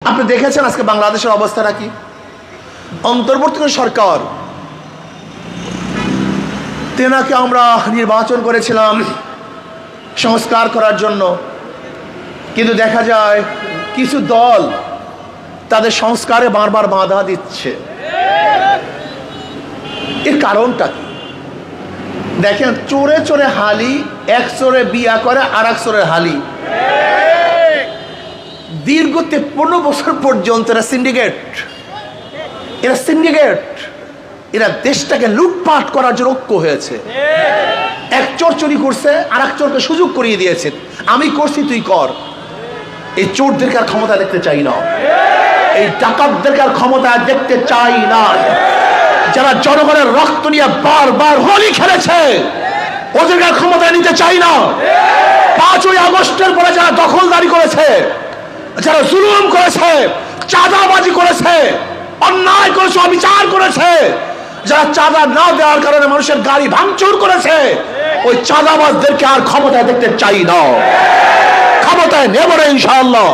আপনি দেখেছেন আজকে বাংলাদেশের অবস্থাটা কি? অন্তর্বর্তীকালীন সরকার, তেনাকে আমরা নির্বাচন করেছিলাম সংস্কার করার জন্য, কিন্তু দেখা যায় কিছু দল তাদের সংস্কারে বারবার বাধা দিচ্ছে। এর কারণটা কি? দেখেন, চোরে চোরে হালি, এক চোরে বিয়া করে আর এক চোরের হালি। দীর্ঘ 53 বছর পর্যন্ত এরা সিন্ডিকেট, এরা দেশটাকে লুটপাট করার জন্য ঐক্য হয়েছে। এক চোর চুরি করছে, আর এক চোরকে সুযোগ করিয়ে দিয়েছে, আমি করছি তুই কর। এই চোরদেরকে আর ক্ষমতা দেখতে চাই না, এই ডাকাতদেরকে আর ক্ষমতা দেখতে চাই না। যারা জনগণের রক্ত নিয়ে বারবার হোলি খেলেছে, ওদেরকে আর ক্ষমতা নিতে চাই না। 5ই আগস্টের পরে যারা দখলদারি করেছে, যারা জুলুম করেছে, চাঁদাবাজি করেছে, অন্যায় করেছে, অবিচার করেছে, যারা চাঁদা না দেওয়ার কারণে মানুষের গাড়ি ভাঙচুর করেছে, ওই চাঁদাবাজদেরকে আর ক্ষমতায় দেখতে চাই না। ক্ষমতায় নেব না ইনশাআল্লাহ।